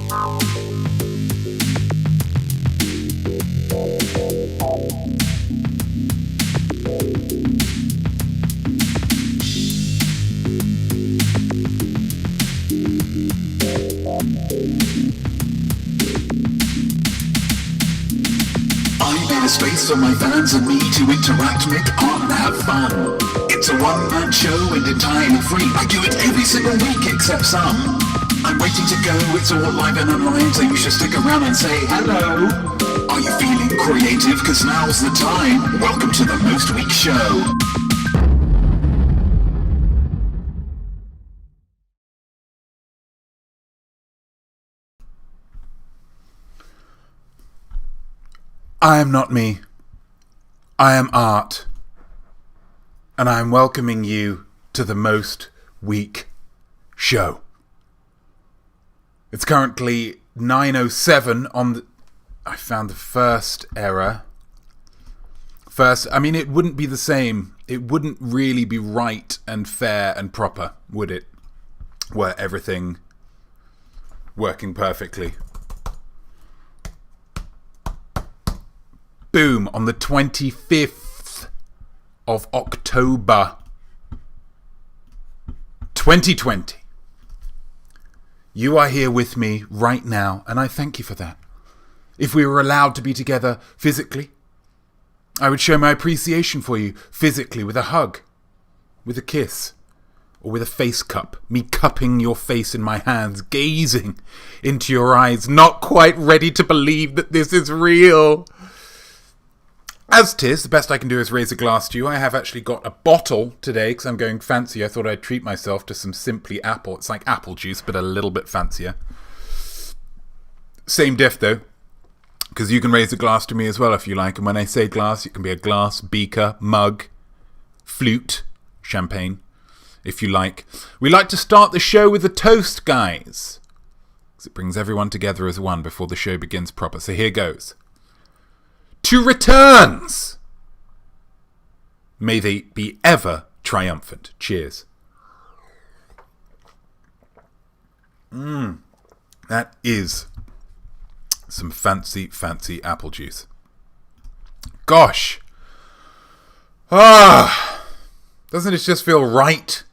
A space for my fans and me to interact, make art and have fun. It's a one-man show and entirely free. I do it every single week except some. I'm waiting to go, it's all live and online, so you should stick around and say hello. Are you feeling creative? Cause now's the time. Welcome to the Most Week Show. I am not me. I am art. And I am welcoming you to the Most Week Show. It's currently 9:07 on the... I found the first error. It wouldn't be the same. It wouldn't really be right and fair and proper, would it? Were everything working perfectly. Boom, on the 25th of October 2020. You are here with me right now, and I thank you for that. If we were allowed to be together physically, I would show my appreciation for you physically with a hug, with a kiss, or with a face cup. Me cupping your face in my hands, gazing into your eyes, not quite ready to believe that this is real. As 'tis, the best I can do is raise a glass to you. I have actually got a bottle today because I'm going fancy. I thought I'd treat myself to some Simply Apple. It's like apple juice, but a little bit fancier. Same diff, though, because you can raise a glass to me as well if you like. And when I say glass, it can be a glass, beaker, mug, flute, champagne, if you like. We like to start the show with a toast, guys, because it brings everyone together as one before the show begins proper. So here goes. To returns! May they be ever triumphant. Cheers. That is some fancy, fancy apple juice. Gosh. Doesn't this just feel right?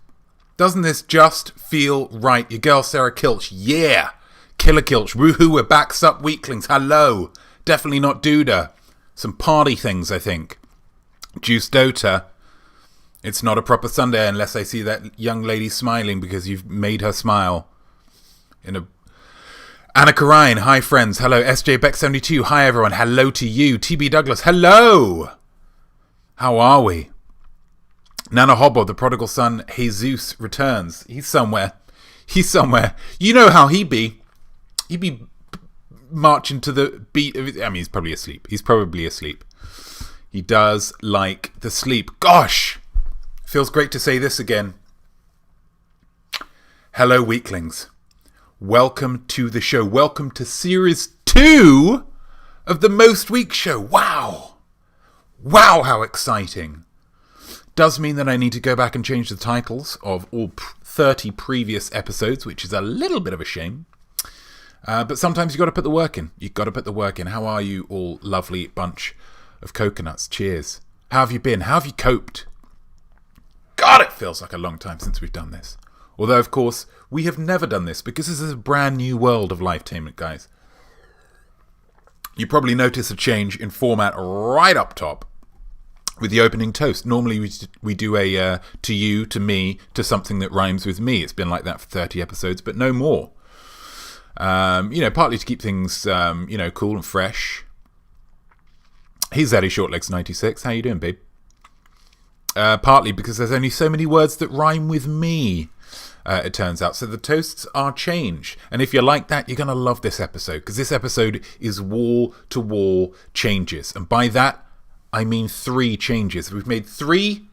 Doesn't this just feel right? Your girl Sarah Kilch, yeah. Killer Kilch, woohoo, we're back, sup weaklings, hello. Definitely not Duda. Some party things, I think. Juice Dota. It's not a proper Sunday unless I see that young lady smiling because you've made her smile. Anna Karine, hi friends. Hello, SJ Beck72. Hi everyone. Hello to you. TB Douglas, hello. How are we? Nana Hobbo, the prodigal son, Jesus returns. He's somewhere. You know how he be. He be marching to the beat of it. I mean, he's probably asleep. He does like the sleep. Gosh, feels great to say this again. Hello, weaklings. Welcome to the show. Welcome to series 2 of the Most Week Show. Wow, how exciting. Does mean that I need to go back and change the titles of all 30 previous episodes, which is a little bit of a shame. But sometimes you've got to put the work in. How are you all, lovely bunch of coconuts? Cheers. How have you been? How have you coped? God, it feels like a long time since we've done this. Although, of course, we have never done this because this is a brand new world of lifetainment, guys. You probably notice a change in format right up top with the opening toast. Normally we do a to you, to me, to something that rhymes with me. It's been like that for 30 episodes, but no more. Partly to keep things, cool and fresh. He's Zaddy Shortlegs 96. How you doing, babe? Partly because there's only so many words that rhyme with me, it turns out. So the toasts are changed. And if you like that, you're going to love this episode, because this episode is wall-to-wall changes. And by that, I mean 3 changes. We've made 3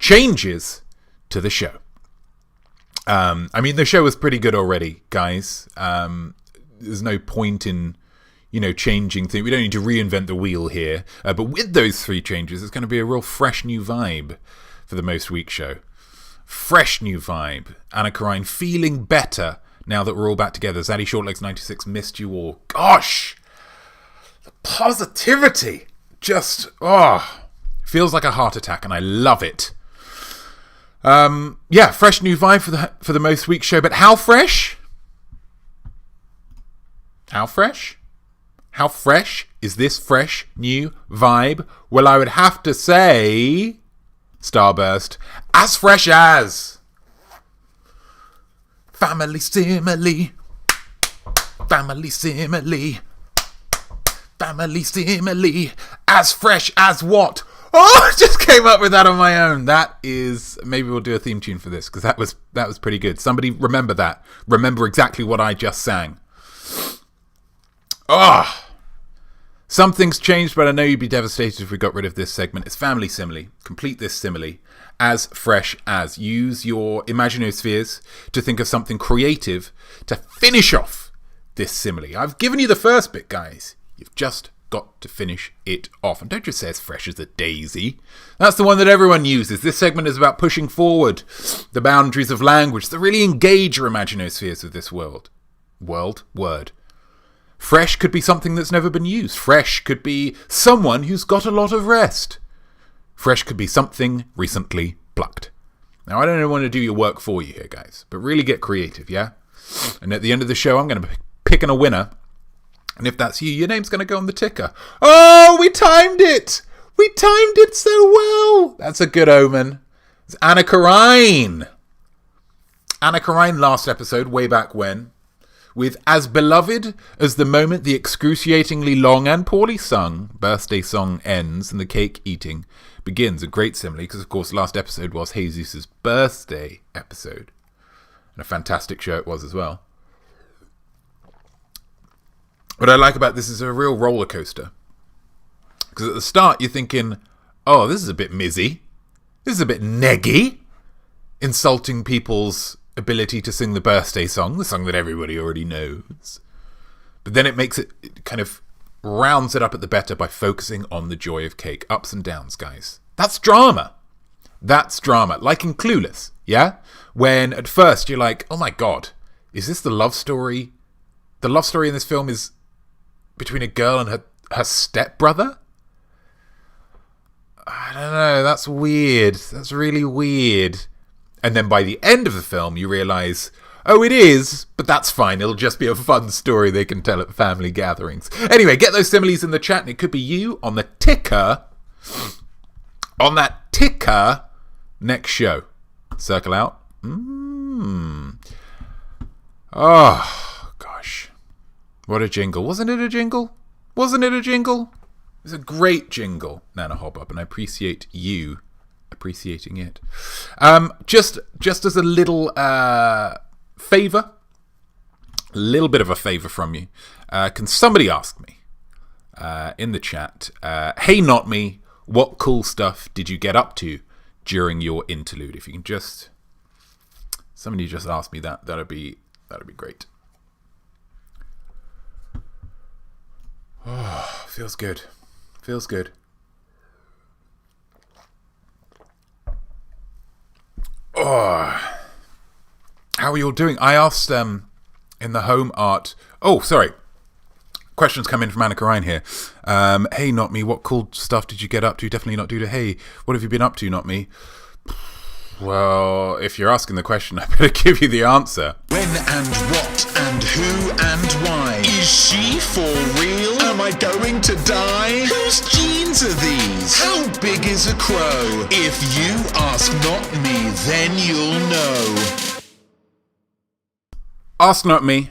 changes to the show. The show was pretty good already, guys. There's no point in, changing things. We don't need to reinvent the wheel here. But with those 3 changes, it's going to be a real fresh new vibe for the Most Week Show. Fresh new vibe. Anna Karine feeling better now that we're all back together. Zaddy Shortlegs 96, missed you all. Gosh! The positivity! Just, feels like a heart attack, and I love it. Fresh new vibe for the most week show, but how fresh? How fresh? How fresh is this fresh new vibe? Well, I would have to say, Starburst, as fresh as family simile, family simile, family simile, as fresh as what? Oh, I just came up with that on my own. That is, maybe we'll do a theme tune for this, because that was pretty good. Somebody remember that. Remember exactly what I just sang. Something's changed, but I know you'd be devastated if we got rid of this segment. It's family simile. Complete this simile. As fresh as. Use your imaginary spheres to think of something creative to finish off this simile. I've given you the first bit, guys. You've just got to finish it off. And don't just say as fresh as a daisy. That's the one that everyone uses. This segment is about pushing forward the boundaries of language to really engage your imaginary spheres with this word. Fresh could be something that's never been used. Fresh could be someone who's got a lot of rest. Fresh could be something recently plucked. Now, I don't want to do your work for you here, guys, but really get creative, yeah? And at the end of the show, I'm going to be picking a winner. And if that's you, your name's going to go on the ticker. Oh, we timed it! We timed it so well! That's a good omen. It's Anna Karine. Anna Karine last episode, way back when, with As Beloved as the moment the excruciatingly long and poorly sung birthday song ends and the cake eating begins. A great simile, because of course last episode was Jesus' birthday episode. And a fantastic show it was as well. What I like about this is a real roller coaster. Because at the start you're thinking, oh, this is a bit mizzy. This is a bit neggy. Insulting people's ability to sing the birthday song, the song that everybody already knows. But then it kind of rounds it up at the better by focusing on the joy of cake. Ups and downs, guys. That's drama. That's drama. Like in Clueless, yeah? When at first you're like, oh my god, is this the love story? The love story in this film is between a girl and her stepbrother? I don't know, that's weird. That's really weird. And then by the end of the film, you realise, oh, it is, but that's fine. It'll just be a fun story they can tell at family gatherings. Anyway, get those similes in the chat, and it could be you on the ticker, on that ticker next show. Circle out. Oh, gosh. What a jingle. Wasn't it a jingle? Wasn't it a jingle? It was a great jingle, Nana Hobub, and I appreciate you appreciating it. Just as a little favour, a little bit of a favour from you, can somebody ask me in the chat, hey Notme, what cool stuff did you get up to during your interlude? If you can just, somebody just ask me that, that'd be great. Oh, feels good. Feels good. Oh, how are you all doing? I asked in the home art. Oh, sorry. Questions come in from Anna Karine here. Hey, Notme, what cool stuff did you get up to? Definitely not do to. Hey, what have you been up to, Notme? Well, if you're asking the question, I better give you the answer. When and what and who and why? Is she for real? Am I going to die? Whose genes are these? How big is a crow? If you ask not me, then you'll know. Ask Not Me.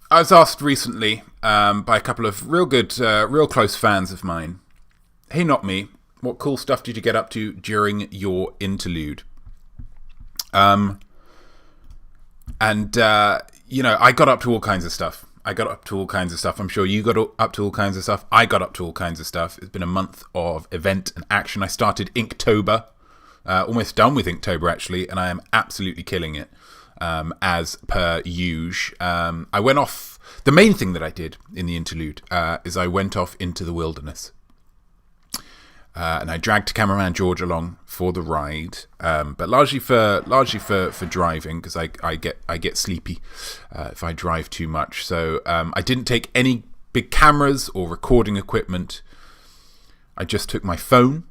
I was asked recently by a couple of real good, real close fans of mine. Hey, Not Me. What cool stuff did you get up to during your interlude? I got up to all kinds of stuff. I'm sure you got up to all kinds of stuff. I got up to all kinds of stuff. It's been a month of event and action. I started Inktober, almost done with Inktober actually, and I am absolutely killing it, as per usual. I went off. The main thing that I did in the interlude is I went off into the wilderness. and I dragged cameraman George along for the ride, but largely for driving, because I get sleepy if I drive too much. So I didn't take any big cameras or recording equipment. I just took my phone,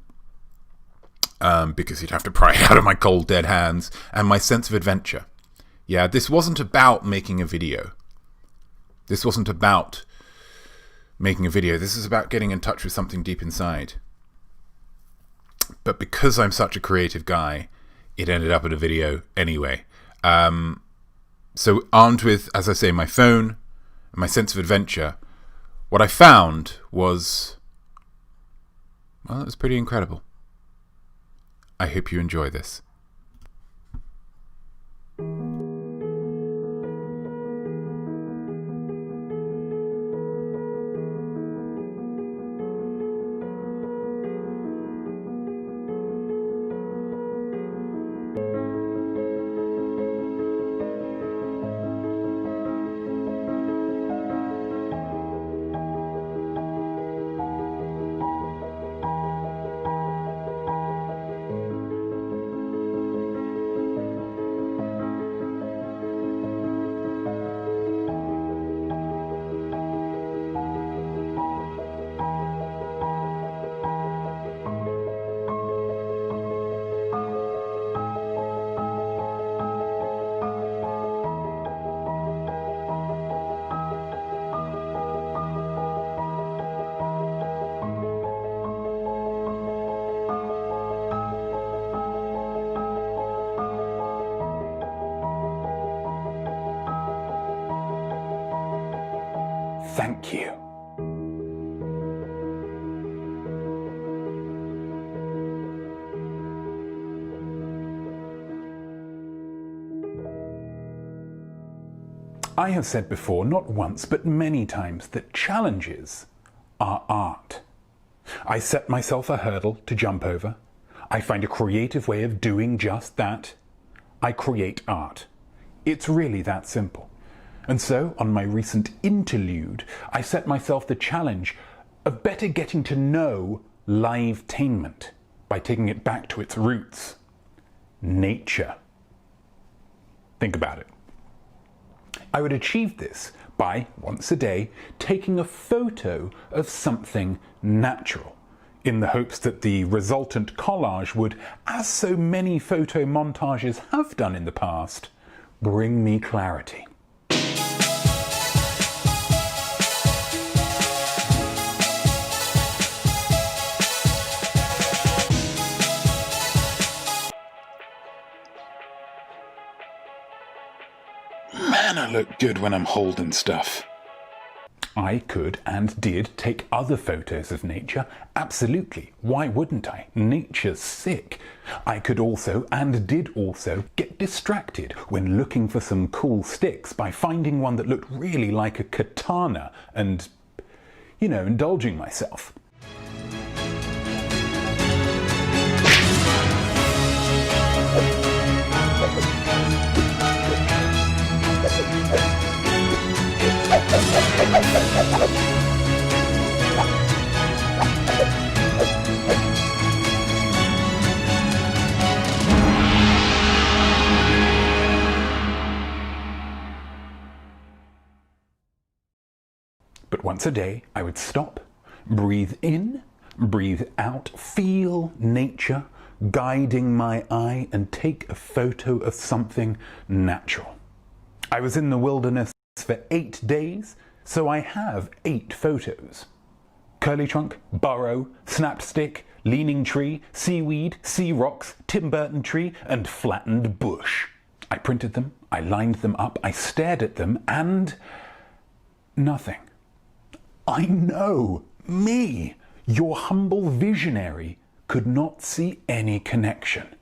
because you'd have to pry it out of my cold dead hands, and my sense of adventure. Yeah, this wasn't about making a video. This is about getting in touch with something deep inside. But because I'm such a creative guy, it ended up in a video anyway. So armed with, as I say, my phone and my sense of adventure, what I found was, well, it was pretty incredible. I hope you enjoy this. Thank you. I have said before, not once, but many times, that challenges are art. I set myself a hurdle to jump over. I find a creative way of doing just that. I create art. It's really that simple. And so, on my recent interlude, I set myself the challenge of better getting to know live-tainment by taking it back to its roots. Nature. Think about it. I would achieve this by, once a day, taking a photo of something natural, in the hopes that the resultant collage would, as so many photo montages have done in the past, bring me clarity. Man, I look good when I'm holding stuff. I could and did take other photos of nature. Absolutely. Why wouldn't I? Nature's sick. I could also, and did also, get distracted when looking for some cool sticks by finding one that looked really like a katana and, indulging myself. But once a day, I would stop, breathe in, breathe out, feel nature guiding my eye, and take a photo of something natural. I was in the wilderness for 8 days, so I have 8 photos. Curly trunk, burrow, snapped stick, leaning tree, seaweed, sea rocks, Tim Burton tree, and flattened bush. I printed them, I lined them up, I stared at them, and nothing. I know, me, your humble visionary, could not see any connection.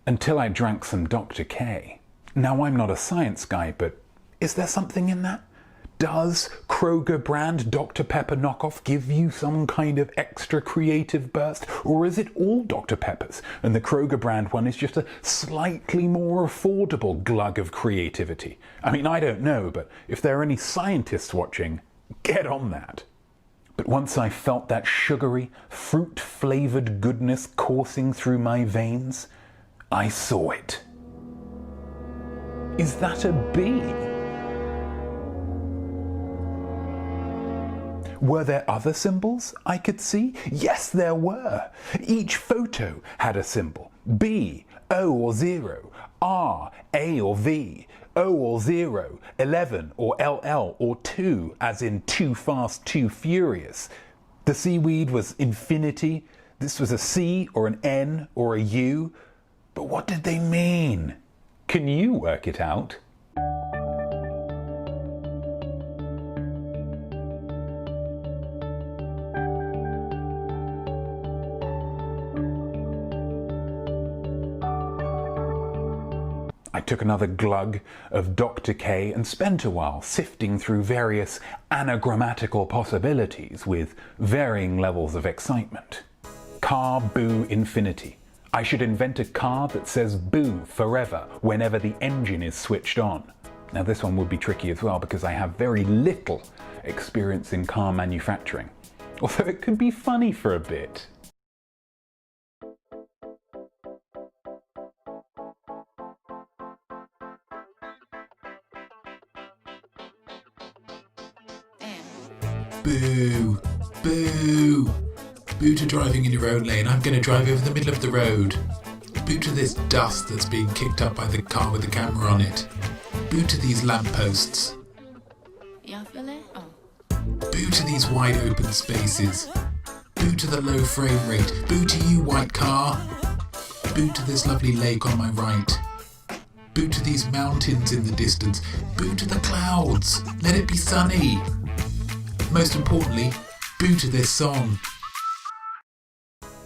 Until I drank some Dr. K. Now, I'm not a science guy, but is there something in that? Does Kroger brand Dr. Pepper knockoff give you some kind of extra creative burst? Or is it all Dr. Peppers, and the Kroger brand one is just a slightly more affordable glug of creativity? I mean, I don't know, but if there are any scientists watching, get on that. But once I felt that sugary, fruit-flavoured goodness coursing through my veins, I saw it. Is that a bee? Were there other symbols I could see? Yes, there were. Each photo had a symbol. B, O or 0, R, A or V, O or 0, 11 or LL or 2, as in too fast, too furious. The seaweed was infinity. This was a C or an N or a U. But what did they mean? Can you work it out? I took another glug of Dr. K and spent a while sifting through various anagrammatical possibilities with varying levels of excitement. Car boo infinity. I should invent a car that says boo forever whenever the engine is switched on. Now this one would be tricky as well because I have very little experience in car manufacturing. Although it could be funny for a bit. Boo! Boo! Boo to driving in your own lane. I'm going to drive over the middle of the road. Boo to this dust that's being kicked up by the car with the camera on it. Boo to these lampposts. Y'all feel it? Oh. Boo to these wide open spaces. Boo to the low frame rate. Boo to you, white car. Boo to this lovely lake on my right. Boo to these mountains in the distance. Boo to the clouds. Let it be sunny. Most importantly, boo to this song.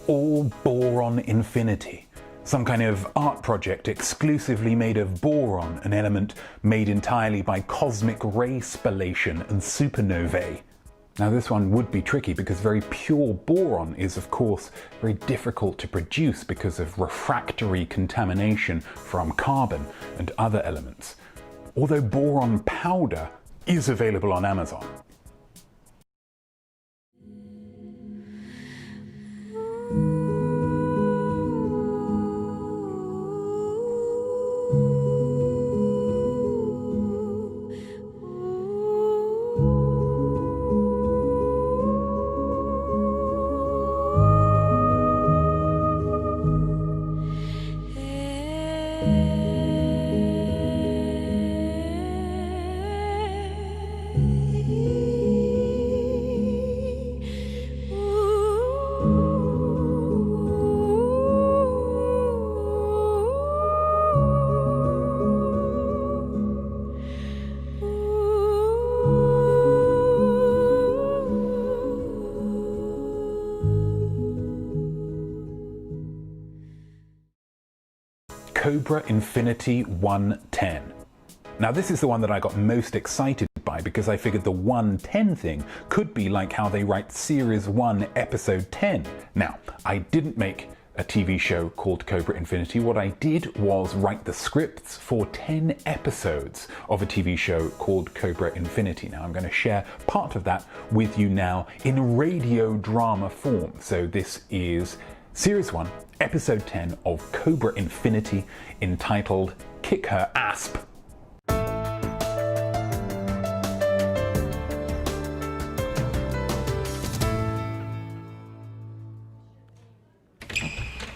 All boron infinity. Some kind of art project exclusively made of boron, an element made entirely by cosmic ray spallation and supernovae. Now this one would be tricky because very pure boron is of course very difficult to produce because of refractory contamination from carbon and other elements. Although boron powder is available on Amazon. Cobra Infinity 110. Now this is the one that I got most excited by because I figured the 110 thing could be like how they write Series 1 Episode 10. Now, I didn't make a TV show called Cobra Infinity. What I did was write the scripts for 10 episodes of a TV show called Cobra Infinity. Now I'm going to share part of that with you now in radio drama form. So this is Series 1, Episode 10 of Cobra Infinity, entitled Kick Her Asp.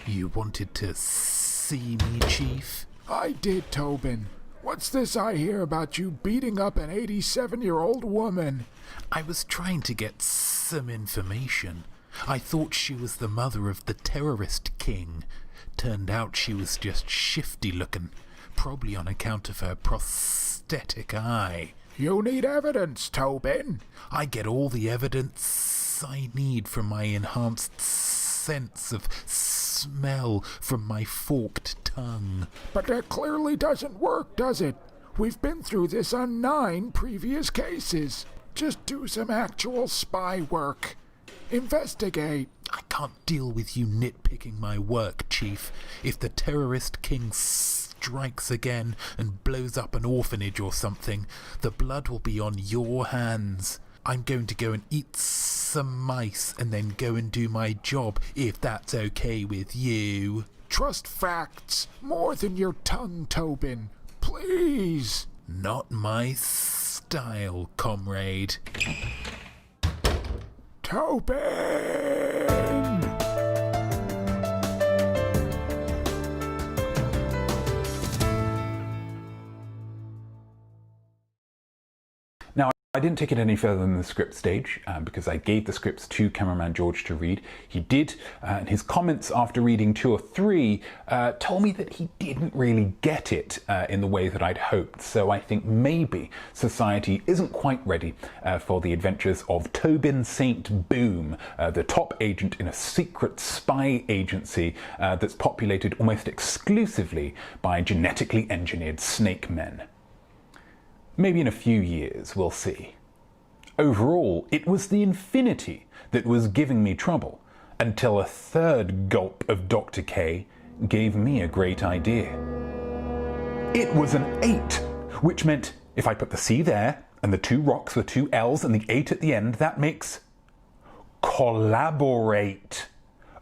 You wanted to see me, Chief? I did, Tobin. What's this I hear about you beating up an 87-year-old woman? I was trying to get some information. I thought she was the mother of the terrorist king. Turned out she was just shifty looking, probably on account of her prosthetic eye. You need evidence, Tobin. I get all the evidence I need from my enhanced sense of smell from my forked tongue. But that clearly doesn't work, does it? We've been through this on 9 previous cases. Just do some actual spy work. Investigate. I can't deal with you nitpicking my work, Chief. If the terrorist king strikes again and blows up an orphanage or something, the blood will be on your hands. I'm going to go and eat some mice and then go and do my job, if that's okay with you. Trust facts more than your tongue, Tobin. Please. Not my style, comrade. Tobin! Now, I didn't take it any further than the script stage because I gave the scripts to cameraman George to read. He did, and his comments after reading 2 or 3 told me that he didn't really get it in the way that I'd hoped. So I think maybe society isn't quite ready for the adventures of Tobin St. Boom, the top agent in a secret spy agency that's populated almost exclusively by genetically engineered snake men. Maybe in a few years, we'll see. Overall, it was the infinity that was giving me trouble, until a third gulp of Dr. K gave me a great idea. It was an 8, which meant if I put the C there, and the 2 rocks with 2 L's and the 8 at the end, that makes collaborate.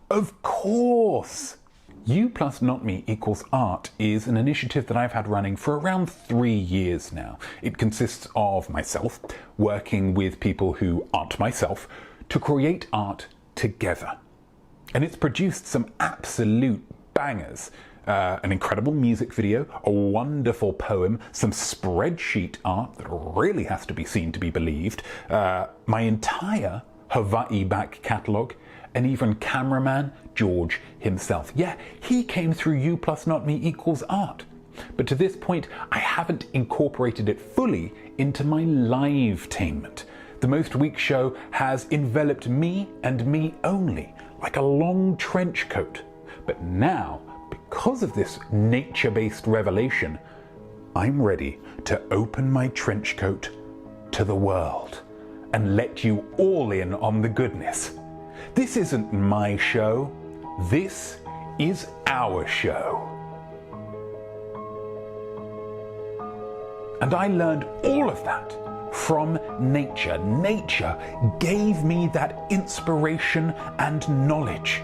Of course! U plus Notme equals art is an initiative that I've had running for around 3 years now. It consists of myself working with people who aren't myself to create art together. And it's produced some absolute bangers. An incredible music video, a wonderful poem, some spreadsheet art that really has to be seen to be believed, my entire Hawaii back catalogue, and even cameraman George himself. Yeah, he came through U plus Notme equals art. But to this point, I haven't incorporated it fully into my live-tainment. The Most Week show has enveloped me and me only, like a long trench coat. But now, because of this nature-based revelation, I'm ready to open my trench coat to the world and let you all in on the goodness. This isn't my show. This is our show. And I learned all of that from nature. Nature gave me that inspiration and knowledge.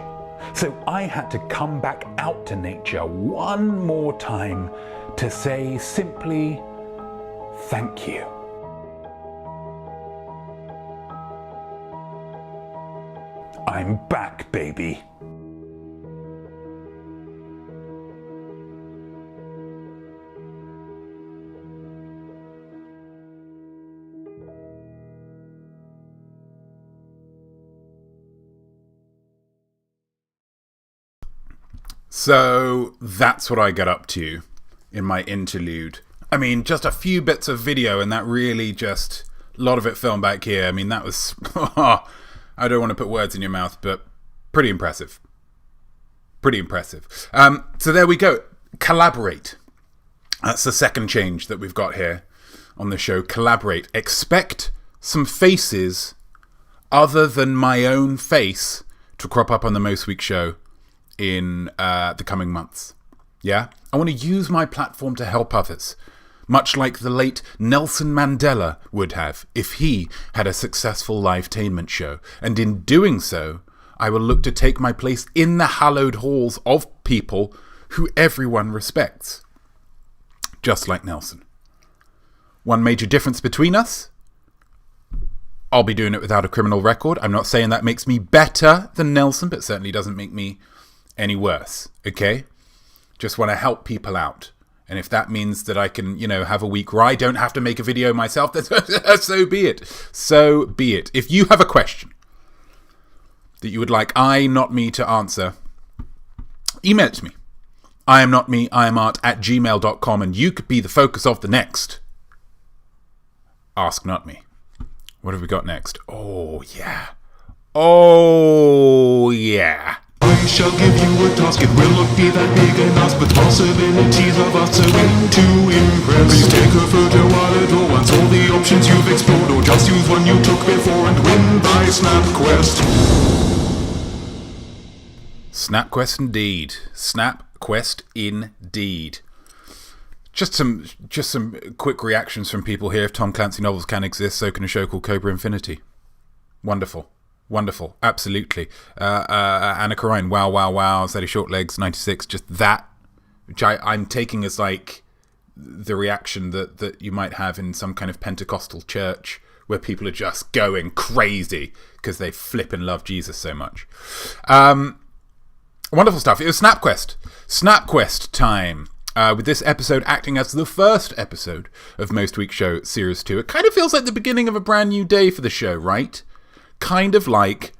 So I had to come back out to nature one more time to say simply, thank you. I'm back, baby. So that's what I got up to in my interlude. I mean, just a few bits of video, and that really just, a lot of it filmed back here. I mean, that was, I don't want to put words in your mouth, but pretty impressive. Pretty impressive. So there we go. Collaborate. That's the second change that we've got here on the show. Collaborate. Expect some faces other than my own face to crop up on the Most Week show in the coming months. Yeah? I want to use my platform to help others, much like the late Nelson Mandela would have if he had a successful live-tainment show. And in doing so, I will look to take my place in the hallowed halls of people who everyone respects. Just like Nelson. One major difference between us, I'll be doing it without a criminal record. I'm not saying that makes me better than Nelson, but certainly doesn't make me any worse, okay? Just want to help people out. And if that means that I can, have a week where I don't have to make a video myself, then so be it. So be it. If you have a question that you would like not me to answer, email it to me. I am not me, I am art @gmail.com, and you could be the focus of the next Ask Not Me. What have we got next? Oh, yeah. Oh, yeah. I shall give you a task, it will not be that big an ask, but possibilities of us are in to impress. Please take a photo while at all, once all the options you've explored, or just use one you took before and win by SnapQuest. SnapQuest indeed. SnapQuest indeed. Just some quick reactions from people here. If Tom Clancy novels can exist, so can a show called Cobra Infinity. Wonderful. Wonderful. Absolutely. Anna Karine, wow, wow, wow. Sadie Shortlegs, 96. Just that, which I'm taking as like the reaction that you might have in some kind of Pentecostal church where people are just going crazy because they flip and love Jesus so much. Wonderful stuff. It was SnapQuest. SnapQuest time. With this episode acting as the first episode of Most Week Show Series 2. It kind of feels like the beginning of a brand new day for the show, right? Kind of like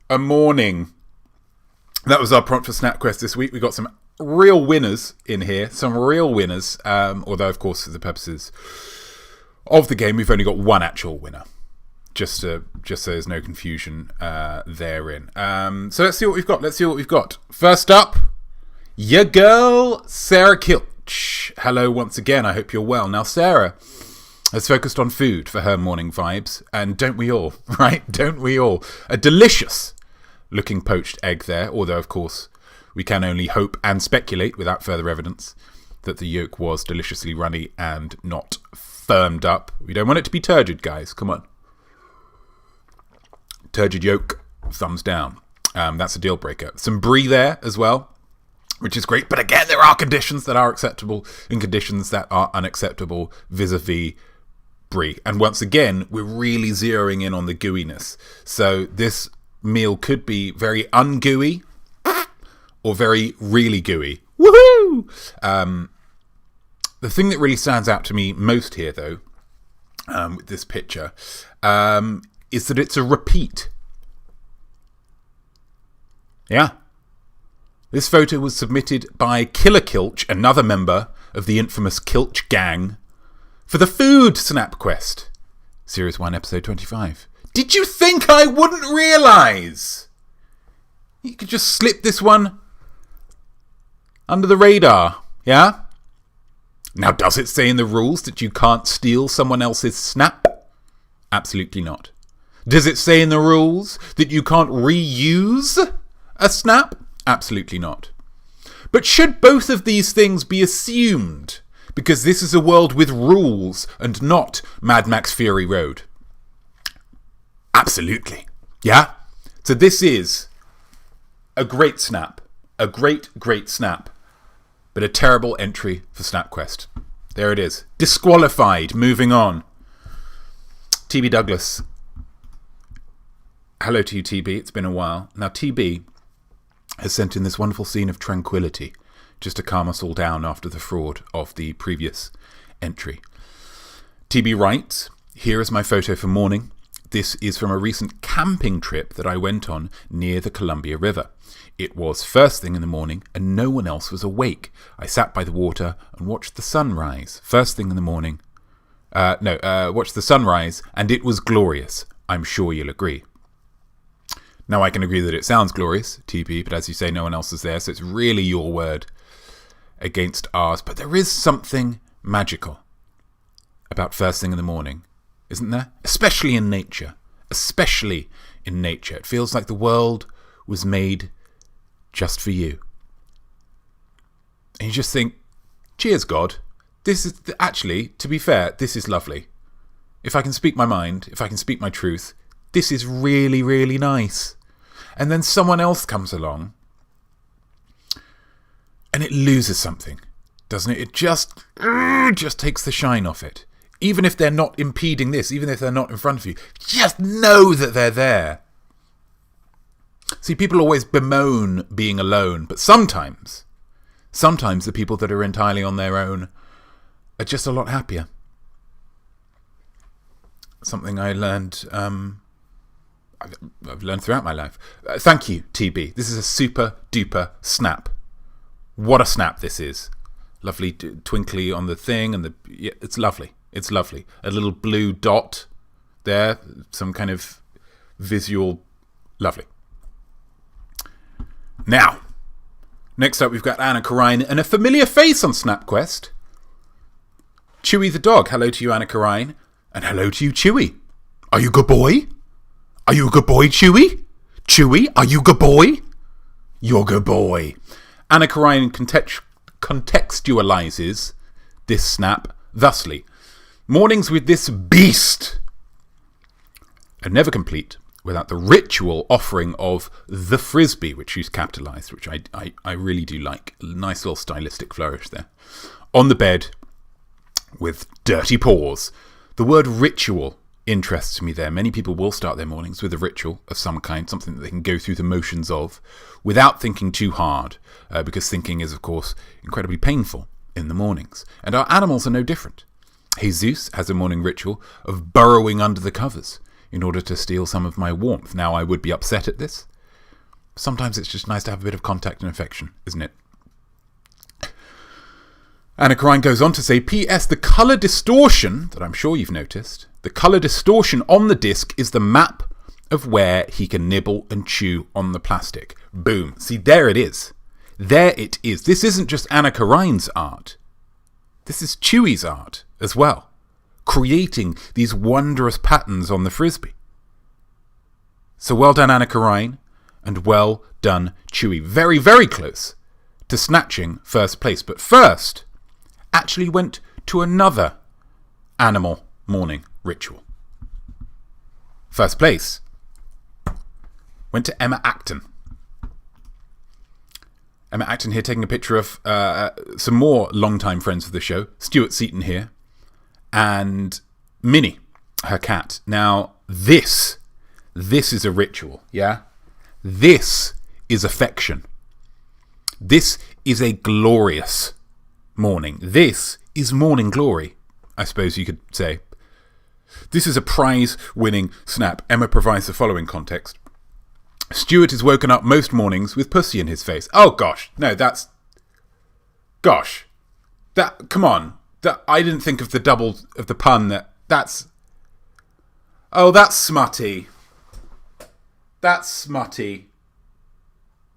a morning. That was our prompt for SnapQuest this week. We got some real winners in here. Some real winners. Although, of course, for the purposes of the game, we've only got one actual winner. Just so there's no confusion therein. So let's see what we've got. First up, your girl, Sarah Kilch. Hello once again. I hope you're well. Now, Sarah has focused on food for her morning vibes. And don't we all, right? Don't we all? A delicious looking poached egg there. Although, of course, we can only hope and speculate without further evidence that the yolk was deliciously runny and not firmed up. We don't want it to be turgid, guys. Come on. Turgid yolk, thumbs down. That's a deal breaker. Some brie there as well, which is great. But again, there are conditions that are acceptable and conditions that are unacceptable vis-a-vis brie. And once again, we're really zeroing in on the gooiness. So this meal could be very ungooey or very really gooey. Woohoo! The thing that really stands out to me most here, though, with this picture, is that it's a repeat. Yeah. This photo was submitted by Killer Kilch, another member of the infamous Kilch gang, for the Food Snap Quest, Series 1, Episode 25. Did you think I wouldn't realise? You could just slip this one under the radar, yeah? Now, does it say in the rules that you can't steal someone else's snap? Absolutely not. Does it say in the rules that you can't reuse a snap? Absolutely not. But should both of these things be assumed? Because this is a world with rules and not Mad Max Fury Road. Absolutely. Yeah? So this is a great snap. A great, great snap. But a terrible entry for SnapQuest. There it is. Disqualified. Moving on. TB Douglas. Hello to you, TB. It's been a while. Now, TB has sent in this wonderful scene of tranquility just to calm us all down after the fraud of the previous entry. TB writes, here is my photo for morning. This is from a recent camping trip that I went on near the Columbia River. It was first thing in the morning and no one else was awake. I sat by the water and watched the sun rise. First thing in the morning. Watched the sunrise and it was glorious. I'm sure you'll agree. Now, I can agree that it sounds glorious, TB, but as you say, no one else is there, so it's really your word against ours. But there is something magical about first thing in the morning, isn't there? Especially in nature. Especially in nature. It feels like the world was made just for you. And you just think, cheers, God. This is, actually, to be fair, this is lovely. If I can speak my mind, if I can speak my truth, this is really, really nice. And then someone else comes along and it loses something, doesn't it? It just takes the shine off it. Even if they're not impeding this, even if they're not in front of you, just know that they're there. See, people always bemoan being alone, but sometimes the people that are entirely on their own are just a lot happier. Something I learned... I've learned throughout my life. Thank you, TB. This is a super duper snap. What a snap this is. Lovely twinkly on the thing, and it's lovely. It's lovely. A little blue dot there, some kind of visual. Lovely. Now, next up we've got Anna Karine and a familiar face on SnapQuest. Chewy the dog. Hello to you, Anna Karine, and hello to you, Chewy. Are you a good boy? Are you a good boy, Chewy? Chewy, are you a good boy? You're a good boy. Anna Karine contextualizes this snap thusly. Mornings with this beast are never complete without the ritual offering of the frisbee, which she's capitalised, which I really do like. Nice little stylistic flourish there. On the bed with dirty paws. The word ritual interests me there. Many people will start their mornings with a ritual of some kind, something that they can go through the motions of without thinking too hard, because thinking is, of course, incredibly painful in the mornings. And our animals are no different. Jesus has a morning ritual of burrowing under the covers in order to steal some of my warmth. Now, I would be upset at this. Sometimes it's just nice to have a bit of contact and affection, isn't it? Anna Karine goes on to say, P.S. the colour distortion, that I'm sure you've noticed, the colour distortion on the disc is the map of where he can nibble and chew on the plastic. Boom. See, there it is. There it is. This isn't just Anna Karine's art. This is Chewy's art as well, creating these wondrous patterns on the frisbee. So well done, Anna Karine, and well done, Chewy. Very, very close to snatching first place, but first actually went to another animal morning ritual. First place went to Emma Acton. Emma Acton here taking a picture of some more long-time friends of the show. Stuart Seaton here. And Minnie, her cat. Now, this is a ritual, yeah? This is affection. This is a glorious morning. This is morning glory, I suppose you could say. This is a prize-winning snap. Emma provides the following context. Stuart is woken up most mornings with pussy in his face. Oh, gosh. No, that's... Gosh. That... Come on. That, I didn't think of the double of the pun. That's... Oh, that's smutty. That's smutty.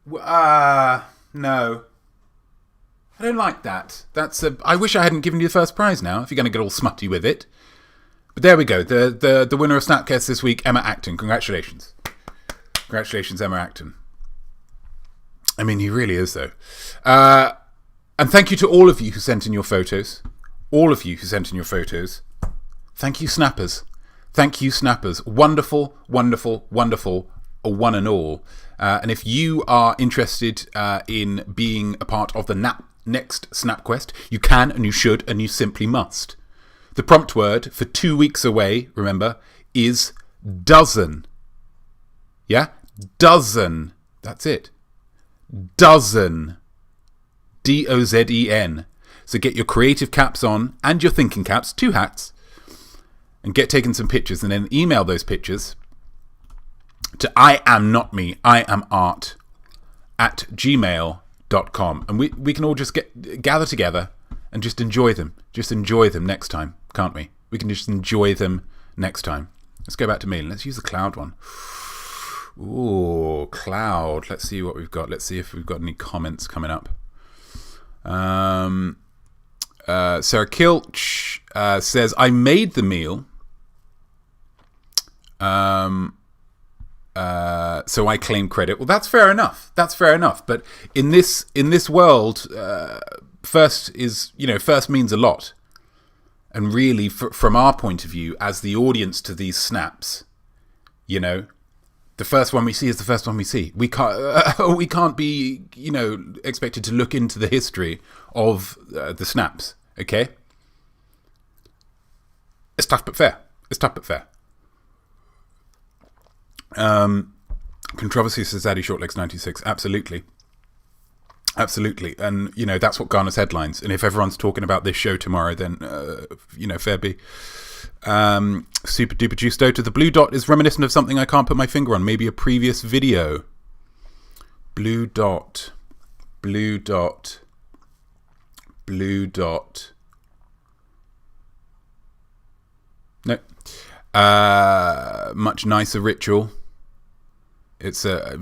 No. I don't like that. That's a... I wish I hadn't given you the first prize now, if you're going to get all smutty with it. But there we go. The winner of Snapcast this week, Emma Acton. Congratulations. Congratulations, Emma Acton. I mean, he really is, though. And thank you to all of you who sent in your photos. All of you who sent in your photos. Thank you, Snappers. Thank you, Snappers. Wonderful, wonderful, wonderful, one and all. And if you are interested in being a part of the next SnapQuest, you can and you should and you simply must. The prompt word for 2 weeks away, remember, is dozen. Yeah? Dozen. That's it. Dozen. D-O-Z-E-N. So get your creative caps on and your thinking caps, 2 hats, and get taking some pictures and then email those pictures to I am not me, I am art @gmail.com. And we can all just gather together and just enjoy them. Just enjoy them next time, can't we? We can just enjoy them next time. Let's go back to me. Let's use the cloud one. Ooh, cloud. Let's see what we've got. Let's see if we've got any comments coming up. Sarah Kilch says, I made the meal, so I claim credit. Well, that's fair enough. That's fair enough. But in this world, first means a lot. And really, from our point of view, as the audience to these snaps, the first one we see is the first one we see. We can't be, expected to look into the history of the snaps. Okay, it's tough but fair. Controversy, says Zaddy Shortlegs 96. Absolutely. And that's what garners headlines. And if everyone's talking about this show tomorrow, then fair be. Super duper juiced out. The blue dot is reminiscent of something I can't put my finger on. Maybe a previous video. Blue dot. No. Much nicer ritual. Killer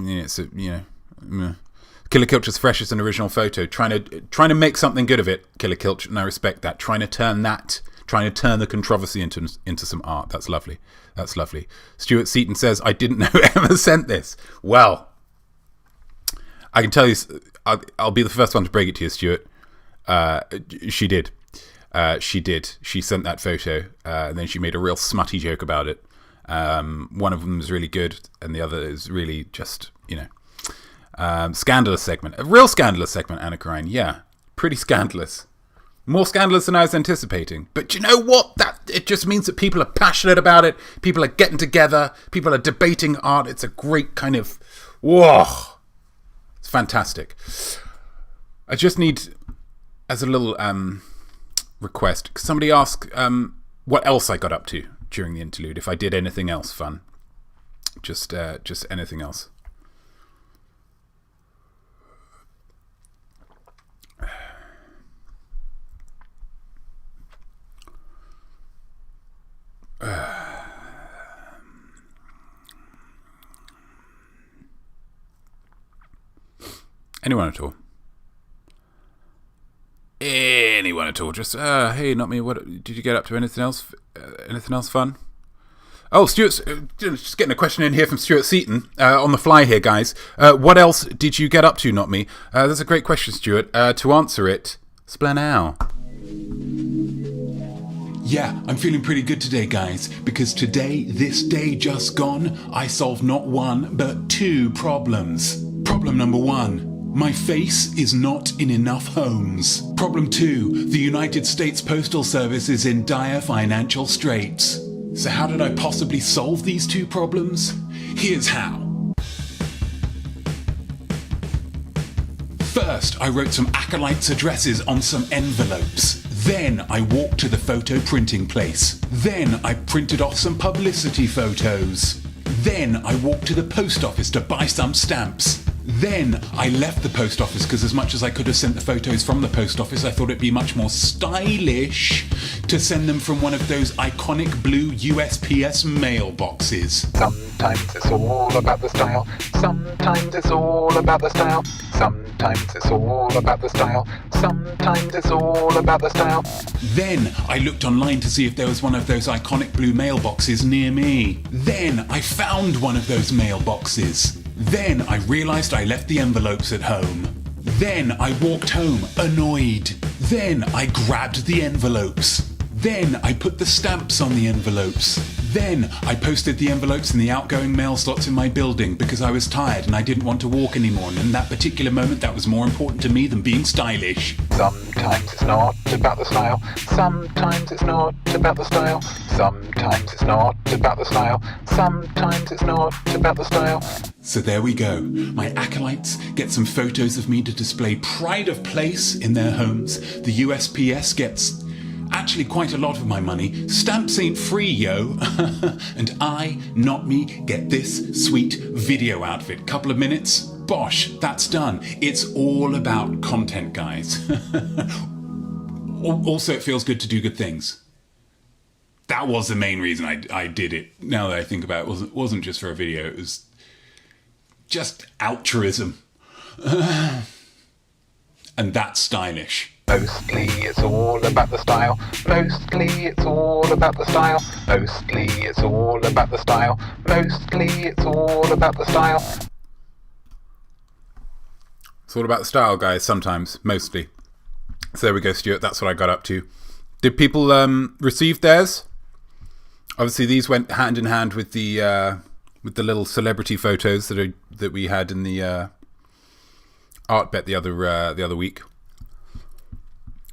Kilch is fresh as an original photo. Trying to make something good of it, Killer Kilch, and I respect that. Trying to turn the controversy into some art. That's lovely. Stuart Seaton says, I didn't know Emma sent this. Well, I can tell you, I'll be the first one to break it to you, Stuart. She did. She sent that photo, and then she made a real smutty joke about it. One of them is really good, and the other is really just, scandalous segment. A real scandalous segment, Anna Karine. Yeah, pretty scandalous. More scandalous than I was anticipating. But you know what? It just means that people are passionate about it. People are getting together. People are debating art. It's a great kind of... Whoa! It's fantastic. I just need, as a little request, could somebody ask what else I got up to during the interlude, if I did anything else fun. Just anything else. Anyone at all? Anyone at all? Just hey, Notme. What did you get up to? Anything else? Anything else fun? Oh, Stuart's just getting a question in here from Stuart Seaton on the fly here, guys. What else did you get up to, Notme? That's a great question, Stuart. To answer it, Splanau. Yeah, I'm feeling pretty good today, guys, because today, this day just gone, I solved not one, but two problems. Problem number one. My face is not in enough homes. Problem 2. The United States Postal Service is in dire financial straits. So how did I possibly solve these two problems? Here's how. First, I wrote some acolytes' addresses on some envelopes. Then I walked to the photo printing place. Then I printed off some publicity photos. Then I walked to the post office to buy some stamps. Then I left the post office because as much as I could have sent the photos from the post office, I thought it'd be much more stylish to send them from one of those iconic blue USPS mailboxes. Sometimes it's all about the style. Sometimes it's all about the style. Sometimes it's all about the style. Sometimes it's all about the style. Then I looked online to see if there was one of those iconic blue mailboxes near me. Then I found one of those mailboxes. Then I realised I left the envelopes at home. Then I walked home, annoyed. Then I grabbed the envelopes. Then I put the stamps on the envelopes. Then I posted the envelopes in the outgoing mail slots in my building because I was tired and I didn't want to walk anymore, and in that particular moment that was more important to me than being stylish. Sometimes it's not about the style. Sometimes it's not about the style. Sometimes it's not about the style. Sometimes it's not about the style. So there we go. My acolytes get some photos of me to display pride of place in their homes. The USPS gets actually quite a lot of my money. Stamps ain't free, yo. And I, Notme, get this sweet video outfit. Couple of minutes, bosh, that's done. It's all about content, guys. Also, it feels good to do good things. That was the main reason I did it. Now that I think about it, it wasn't just for a video. It was just altruism. And that's stylish. Mostly it's all about the style. Mostly it's all about the style. Mostly it's all about the style. Mostly it's all about the style. It's all about the style, guys, sometimes, mostly. So there we go, Stuart. That's what I got up to. Did people receive theirs? Obviously, these went hand in hand with the little celebrity photos that we had in the art bet the other week.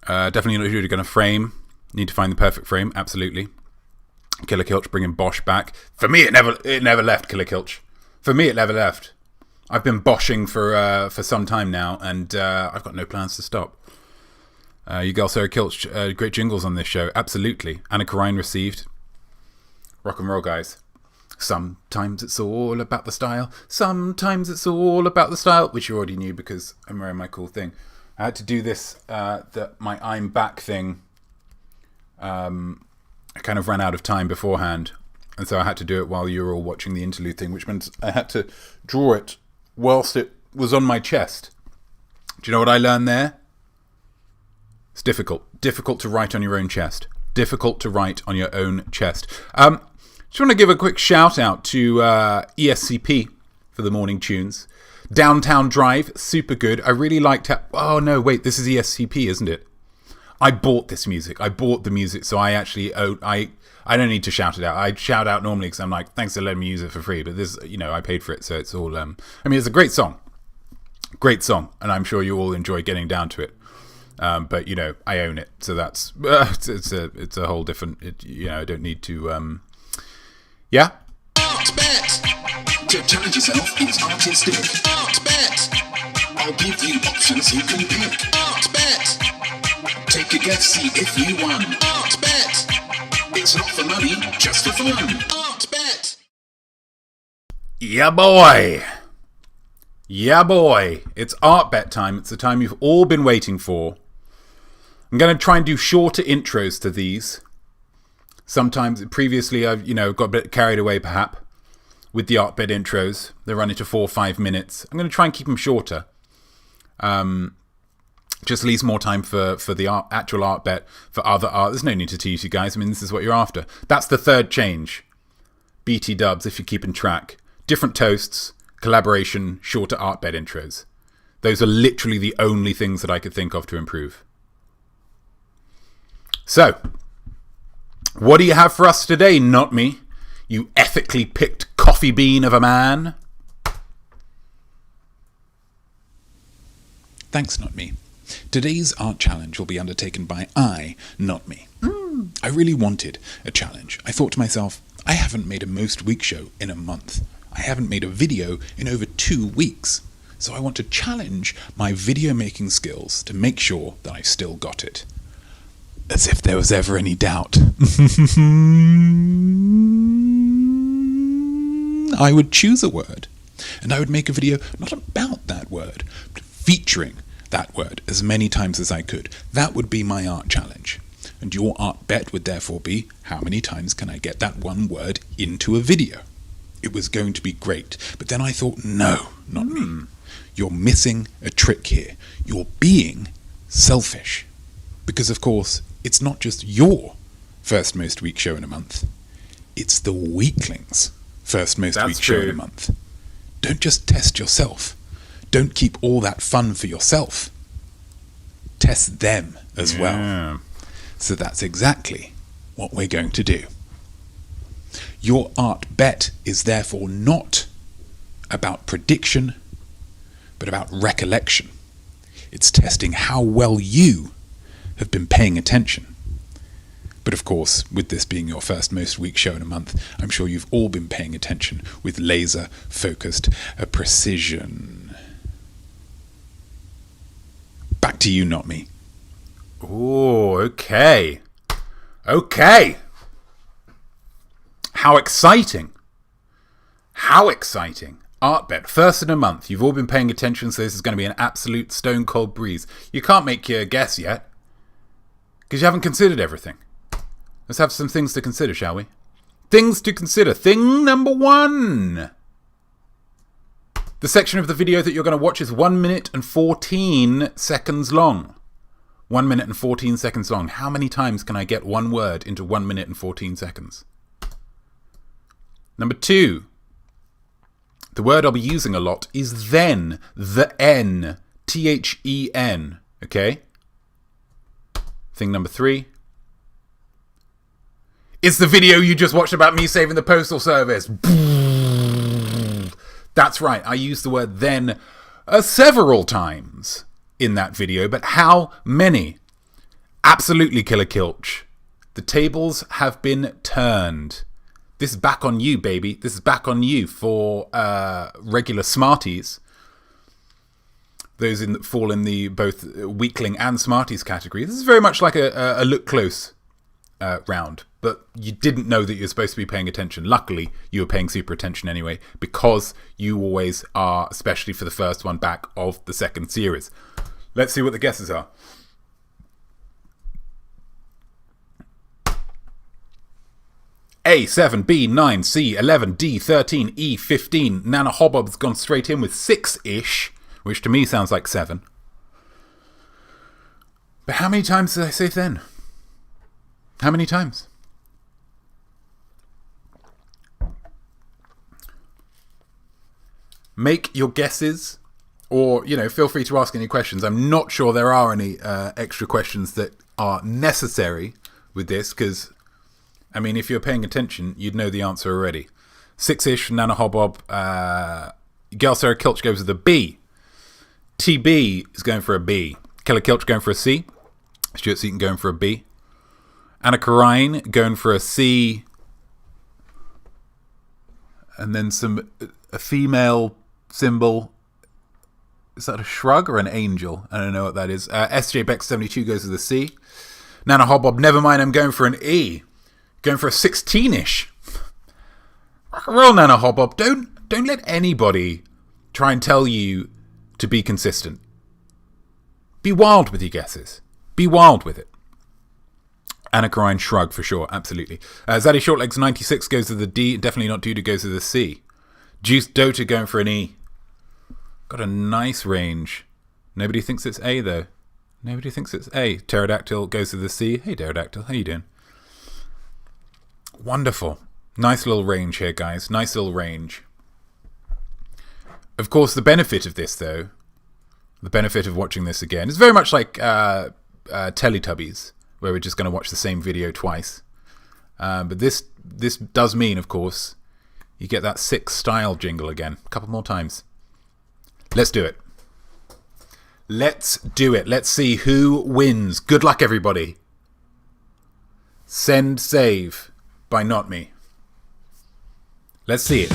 Definitely not going to frame. Need to find the perfect frame. Absolutely. Killer Kilch bringing Bosch back. For me, it never left. Killer Kilch. For me, it never left. I've been boshing for some time now, and I've got no plans to stop. You girl Sarah Kilch, great jingles on this show. Absolutely. Anna Karine received. Rock and roll, guys. Sometimes it's all about the style. Sometimes it's all about the style, which you already knew because I'm wearing my cool thing. I had to do this, my I'm back thing. I kind of ran out of time beforehand, and so I had to do it while you were all watching the interlude thing, which meant I had to draw it whilst it was on my chest. Do you know what I learned there? It's difficult. Difficult to write on your own chest. Difficult to write on your own chest. Just want to give a quick shout out to ESCP for the morning tunes. Downtown Drive, super good. I really liked how... Oh, no, wait, this is ESCP, isn't it? I bought this music. I bought the music, so I actually owe. I don't need to shout it out. I shout out normally because I'm like, thanks for letting me use it for free. But this, I paid for it, so it's all. I mean, it's a great song, and I'm sure you all enjoy getting down to it. But I own it, so that's it's a whole different. I don't need to. Yeah. Art bet. To challenge yourself is artistic. Art bet. I'll give you options you can pick. Art bet. Take a guess, see if you won. Art bet. It's not for money, just for fun. Art bet. Yeah, boy. Yeah, boy. It's art bet time. It's the time you've all been waiting for. I'm going to try and do shorter intros to these. Sometimes, previously, I've, got a bit carried away, perhaps, with the art bet intros. They run into 4 or 5 minutes. I'm going to try and keep them shorter. Just leaves more time for the actual art bet, for other art. There's no need to tease you guys. I mean, this is what you're after. That's the third change. BT dubs, if you're keeping track. Different toasts, collaboration, shorter art bet intros. Those are literally the only things that I could think of to improve. So, what do you have for us today, Notme? You ethically picked coffee bean of a man. Thanks, Notme. Today's art challenge will be undertaken by Notme. I really wanted a challenge. I thought to myself, I haven't made a Most Week show in a month. I haven't made a video in over 2 weeks. So I want to challenge my video making skills to make sure that I still got it. As if there was ever any doubt. I would choose a word, and I would make a video not about that word, but featuring that word as many times as I could. That would be my art challenge. And your art bet would therefore be, how many times can I get that one word into a video? It was going to be great. But then I thought, no, not me. You're missing a trick here. You're being selfish. Because, of course, it's not just your first Most Week show in a month. It's the weaklings' first Most Week show in a month. Don't just test yourself. Don't keep all that fun for yourself. Test them as well. So that's exactly what we're going to do. Your art bet is therefore not about prediction, but about recollection. It's testing how well you have been paying attention. But of course, with this being your first Most Week show in a month, I'm sure you've all been paying attention with laser-focused precision. Back to you, not me. Oh, okay. Okay. How exciting. How exciting. Art bet, first in a month. You've all been paying attention, so this is going to be an absolute stone cold breeze. You can't make your guess yet, because you haven't considered everything. Let's have some things to consider, shall we? Things to consider. Thing number 1. The section of the video that you're going to watch is 1 minute and 14 seconds long. 1 minute and 14 seconds long. How many times can I get one word into 1 minute and 14 seconds? Number 2. The word I'll be using a lot is then. The N. THEN. Okay? Thing number 3. It's the video you just watched about me saving the Postal Service. That's right, I used the word then several times in that video, but how many? Absolutely, Killer Kilch. The tables have been turned. This is back on you, baby. This is back on you for regular Smarties. Those that fall in the both Weakling and Smarties category. This is very much like a look close round. But you didn't know that you're supposed to be paying attention. Luckily, you were paying super attention anyway, because you always are, especially for the first one back of the second series. Let's see what the guesses are. A7, B9, C11, D13, E15. Nana Hobbob's gone straight in with 6-ish, which to me sounds like 7. But how many times did I say then? How many times? Make your guesses, or, feel free to ask any questions. I'm not sure there are any extra questions that are necessary with this, because, I mean, if you're paying attention, you'd know the answer already. 6-ish, Neneh Hobbob. Girl Sarah Kilch goes with a B. TB is going for a B. Killer Kilch going for a C. Stuart Seaton going for a B. Anna Karine going for a C. And then a female symbol. Is that a shrug or an angel? I don't know what that is. SJ Beck 72 goes with a C. Neneh Hobbob, never mind, I'm going for an E. Going for a 16-ish. Rock and roll, Neneh Hobbob. Don't let anybody try and tell you to be consistent. Be wild with your guesses. Be wild with it. Anna Karine, shrug for sure, absolutely. Zaddy Shortlegs 96 goes to the D. Definitely not Duda goes to the C. Juice Dota going for an E. Got a nice range. Nobody thinks it's A though. Nobody thinks it's A. Pterodactyl goes to the C. Hey Pterodactyl, how you doing? Wonderful. Nice little range here, guys. Nice little range. Of course, the benefit of this, though, the benefit of watching this again, is very much like Teletubbies, where we're just going to watch the same video twice. But this does mean, of course, you get that 6 style jingle again. A couple more times. Let's do it. Let's do it. Let's see who wins. Good luck, everybody. Send Save by Notme. Let's see it.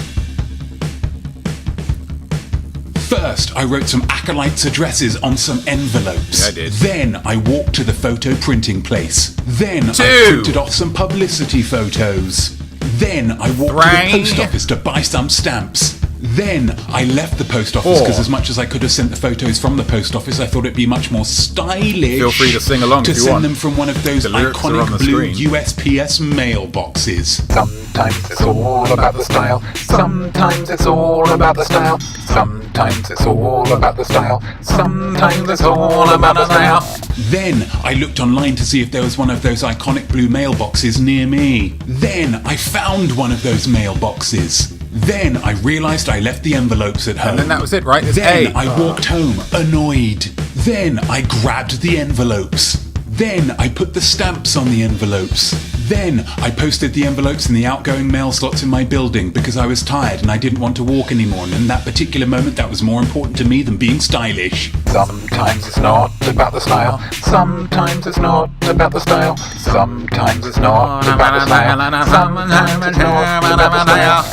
First, I wrote some acolytes' addresses on some envelopes. Yeah, I did. Then, I walked to the photo printing place. Then, I 2. printed off some publicity photos. Then, I walked to the 3. post office to buy some stamps. Then, I left the post office 4. because as much as I could have sent the photos from the post office, I thought it'd be much more stylish. Feel free to sing along to if you send want. them from one of those The lyrics are on iconic the blue screen. USPS mailboxes. Sometimes it's all about the style. Sometimes it's all about the style. Sometimes it's all about the style. Sometimes it's all about the style. Then I looked online to see if there was one of those iconic blue mailboxes near me. Then I found one of those mailboxes. Then I realised I left the envelopes at home. And then that was it, right? It's Then A. I walked home, annoyed. Then I grabbed the envelopes. Then I put the stamps on the envelopes. Then I posted the envelopes in the outgoing mail slots in my building because I was tired and I didn't want to walk anymore. And in that particular moment, that was more important to me than being stylish. Sometimes it's not about the style. Sometimes it's not about the style. Sometimes it's not about the style. Sometimes it's not about the style.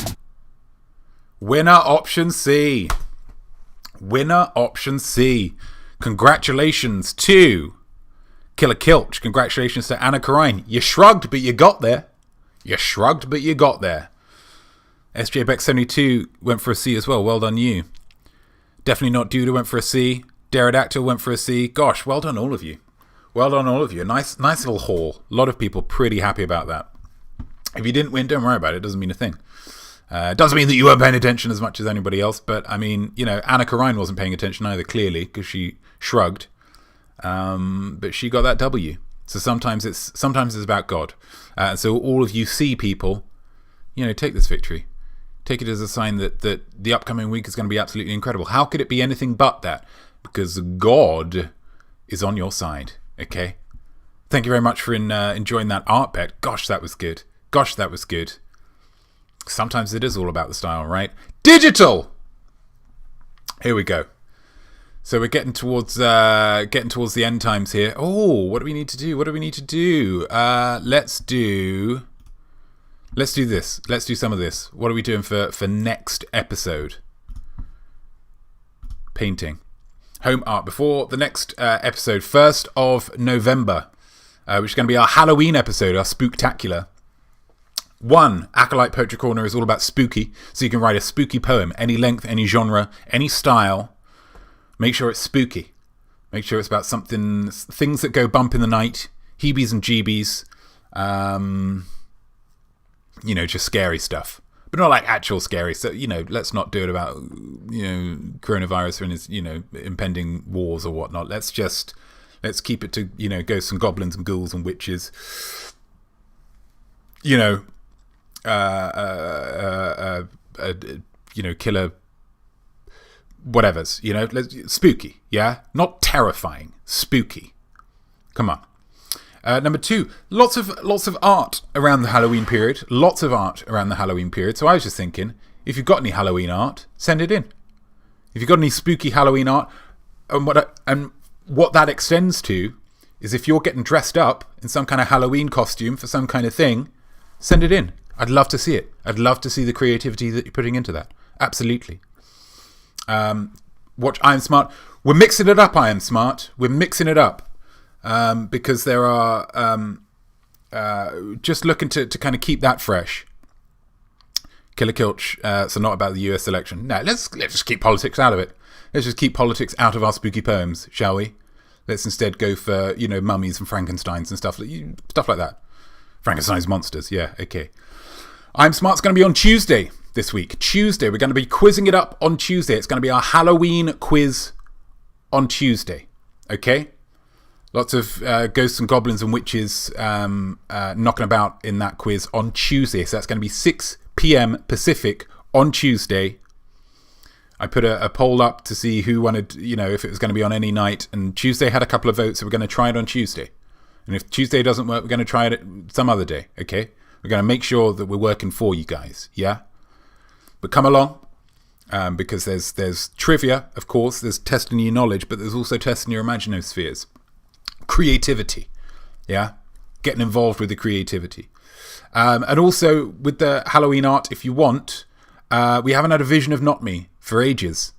Winner option C. Winner option C. Congratulations to Killer Kilch. Congratulations to Anna Karine. You shrugged, but you got there. You shrugged, but you got there. SJ Beck 72 went for a C as well. Well done, you. Definitely not Duda went for a C. Pterodactyl went for a C. Gosh, well done, all of you. Well done, all of you. Nice little haul. A lot of people pretty happy about that. If you didn't win, don't worry about it. It doesn't mean a thing. It doesn't mean that you weren't paying attention as much as anybody else, but I mean, you know, Anna Karine wasn't paying attention either, clearly, because she shrugged. But she got that W. So sometimes it's about God. So all of you C people, you know, take this victory. Take it as a sign that the upcoming week is going to be absolutely incredible. How could it be anything but that? Because God is on your side. Okay. Thank you very much for enjoying that art bet. Gosh, that was good. Gosh, that was good. Sometimes it is all about the style, right? Digital! Here we go. So we're getting towards the end times here. Oh, what do we need to do? Let's do this. Let's do some of this. What are we doing for next episode? Painting. Home art. Before the next episode, 1st of November, which is going to be our Halloween episode, our spooktacular. 1, Acolyte Poetry Corner is all about spooky, so you can write a spooky poem, any length, any genre, any style. Make sure it's spooky. Make sure it's about things that go bump in the night, heebies and jeebies, you know, just scary stuff. But not like actual scary. So, you know, let's not do it about, you know, coronavirus and his, you know, impending wars or whatnot. Let's keep it to, you know, ghosts and goblins and ghouls and witches. You know, you know, killer whatevers, you know, spooky, yeah? Not terrifying, spooky. Come on. Number 2, lots of art around the Halloween period. Lots of art around the Halloween period. So I was just thinking, if you've got any Halloween art, send it in. If you've got any spooky Halloween art, and what that extends to is if you're getting dressed up in some kind of Halloween costume for some kind of thing, send it in. I'd love to see it. I'd love to see the creativity that you're putting into that. Absolutely. Watch I Am Smart. We're mixing it up, I Am Smart. We're mixing it up. Because there are... just looking to kind of keep that fresh. Killer Kilch, so not about the US election. No, let's just keep politics out of it. Let's just keep politics out of our spooky poems, shall we? Let's instead go for, mummies and Frankensteins and stuff like that. Frankenstein's monsters, yeah, okay. I'm Smart's going to be on Tuesday this week. Tuesday, we're going to be quizzing it up on Tuesday. It's going to be our Halloween quiz on Tuesday, okay? Lots of ghosts and goblins and witches knocking about in that quiz on Tuesday. So that's going to be 6 p.m. Pacific on Tuesday. I put a poll up to see who wanted, if it was going to be on any night. And Tuesday had a couple of votes, so we're going to try it on Tuesday. And if Tuesday doesn't work, we're going to try it some other day, okay? We're going to make sure that we're working for you guys, yeah? But come along, because there's trivia, of course. There's testing your knowledge, but there's also testing your imaginative spheres. Creativity, yeah? Getting involved with the creativity. And also with the Halloween art, if you want, we haven't had a vision of Notme for ages,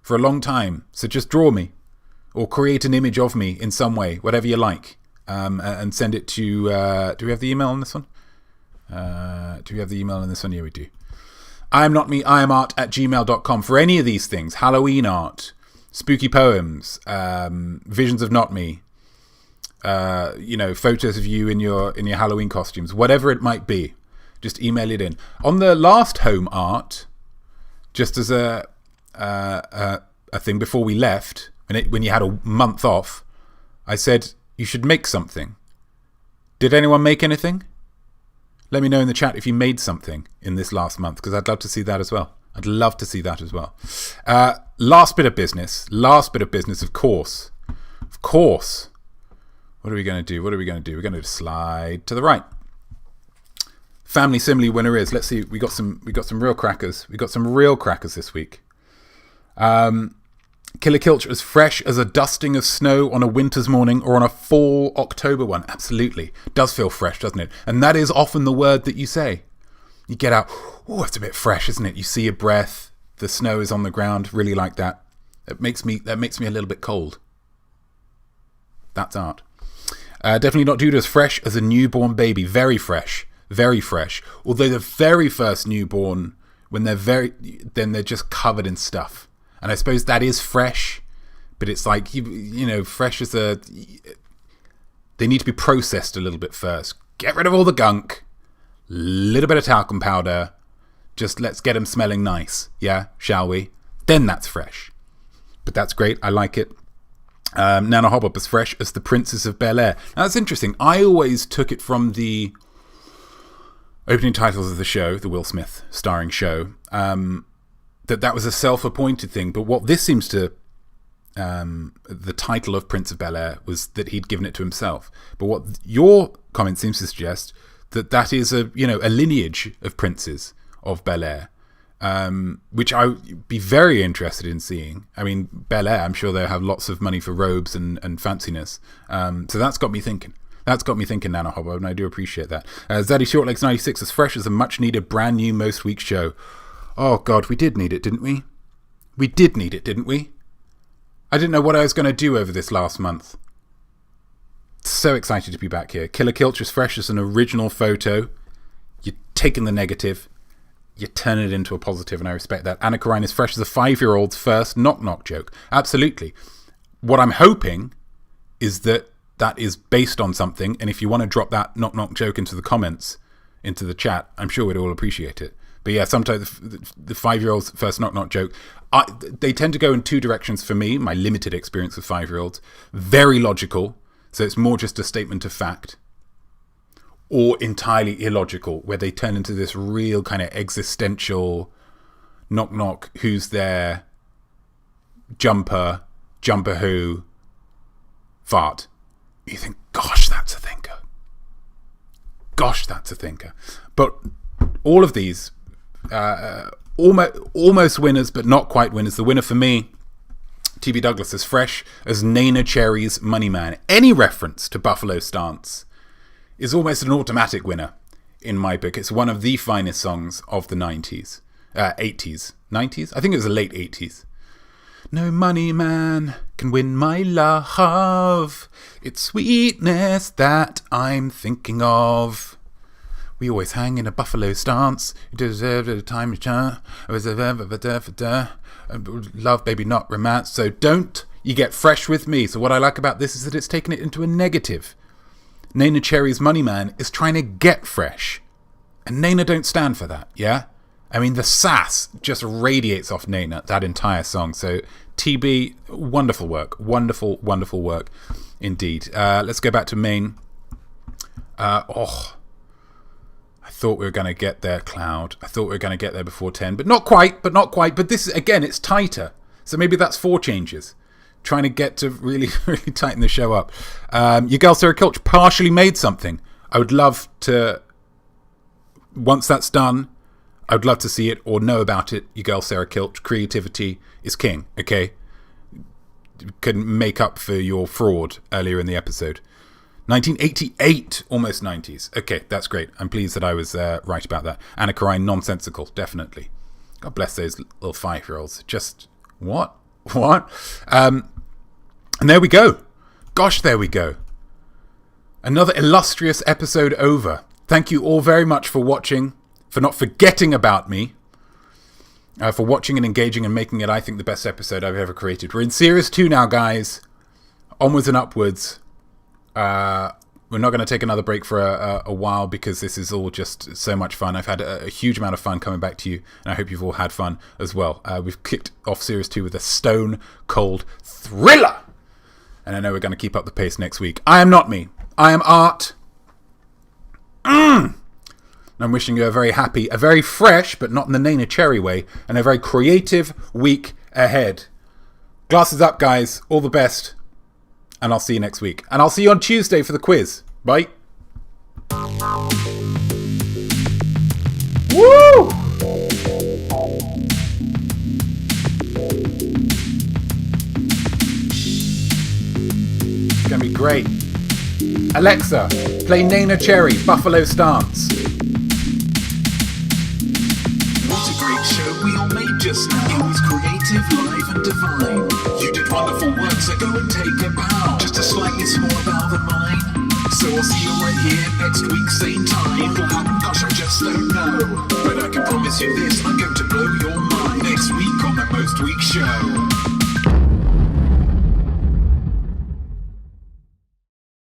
for a long time. So just draw me or create an image of me in some way, whatever you like, and send it to... do we have the email on this one? Do we have the email on this one? Yeah, we do. iamnotme@gmail.com for any of these things. Halloween art, spooky poems, visions of Notme, photos of you in your Halloween costumes, whatever it might be. Just email it in. On the last home art, just as a thing before we left, when you had a month off, I said you should make something. Did anyone make anything? Let me know in the chat if you made something in this last month, because I'd love to see that as well. I'd love to see that as well. Last bit of business, of course. Of course. What are we going to do? We're going to slide to the right. Family simile winner is. Let's see. We got some real crackers. We got some real crackers this week. Killer Kilch, as fresh as a dusting of snow on a winter's morning or on a fall October one. Absolutely. Does feel fresh, doesn't it? And that is often the word that you say. You get out, oh, it's a bit fresh, isn't it? You see your breath, the snow is on the ground, really like that. That makes me a little bit cold. That's art. Definitely not viewed as fresh as a newborn baby. Very fresh. Very fresh. Although the very first newborn, when then they're just covered in stuff. And I suppose that is fresh, but it's like, fresh as they need to be processed a little bit first. Get rid of all the gunk, little bit of talcum powder, just let's get them smelling nice, yeah, shall we? Then that's fresh. But that's great, I like it. Nana Hobop, as fresh as the Princess of Bel-Air. Now that's interesting. I always took it from the opening titles of the show, the Will Smith starring show, that was a self-appointed thing. But what this seems to, the title of Prince of Bel-Air was that he'd given it to himself. But what your comment seems to suggest, that is a lineage of princes of Bel-Air, which I would be very interested in seeing. I mean, Bel-Air, I'm sure they'll have lots of money for robes and fanciness. So that's got me thinking. Nana Hobbo, and I do appreciate that. Zaddy Shortlegs 96, as fresh as a much-needed brand new most week's show. Oh, God, we did need it, didn't we? We did need it, didn't we? I didn't know what I was going to do over this last month. So excited to be back here. Killer Kilch is fresh as an original photo. You're taking the negative, you turn it into a positive, and I respect that. Anna Karine is fresh as a 5-year-old's first knock-knock joke. Absolutely. What I'm hoping is that is based on something, and if you want to drop that knock-knock joke into the comments, into the chat, I'm sure we'd all appreciate it. But yeah, sometimes the 5-year-old's first knock-knock joke, they tend to go in two directions for me, my limited experience with 5-year-olds. Very logical, so it's more just a statement of fact. Or entirely illogical, where they turn into this real kind of existential knock-knock, who's there, jumper who, fart. You think, gosh, that's a thinker. Gosh, that's a thinker. But all of these, almost winners, but not quite winners. The winner for me, T.B. Douglas, as fresh as Neneh Cherry's Money Man. Any reference to Buffalo Stance is almost an automatic winner in my book. It's one of the finest songs of the 90s, 80s, 90s? I think it was the late 80s. No money man can win my love. It's sweetness that I'm thinking of. We always hang in a buffalo stance. You deserve a time to love, baby, not romance. So don't you get fresh with me. So what I like about this is that it's taken it into a negative. Neneh Cherry's Money Man is trying to get fresh. And Neneh don't stand for that, yeah? I mean, the sass just radiates off Neneh, that entire song. So TB, wonderful work. Wonderful, wonderful work indeed. Let's go back to Maine. I thought we were going to get there, Cloud. I thought we were going to get there before 10. But not quite. But this, again, it's tighter. So maybe that's 4 changes. Trying to get to really, really tighten the show up. Your girl Sarah Kilch partially made something. I would love to, once that's done, I would love to see it or know about it. Your girl Sarah Kilch. Creativity is king, okay? Couldn't make up for your fraud earlier in the episode. 1988, almost 90s. Okay, that's great. I'm pleased that I was right about that. Anna Karine, nonsensical, definitely. God bless those little 5-year-olds. Just, what? And there we go. Gosh, there we go. Another illustrious episode over. Thank you all very much for watching, for not forgetting about me, for watching and engaging and making it, I think, the best episode I've ever created. We're in Series 2 now, guys. Onwards and upwards. We're not going to take another break for a while because this is all just so much fun. I've had a huge amount of fun coming back to you, and I hope you've all had fun as well. We've kicked off Series 2 with a stone cold thriller, and I know we're going to keep up the pace next week. I am Notme. I am Art. And I'm wishing you a very happy, a very fresh, but not in the Neneh Cherry way, and a very creative week ahead. Glasses up, guys. All the best. And I'll see you next week. And I'll see you on Tuesday for the quiz. Bye. Woo! It's going to be great. Alexa, play Neneh Cherry, Buffalo Stance. What a great show we all made just now. It was creative, live and divine. You did wonderful work, so go and take a bow. Just a slightly small bow than mine. So I'll see you right here next week, same time. What will happen? Gosh, I just don't know. But I can promise you this,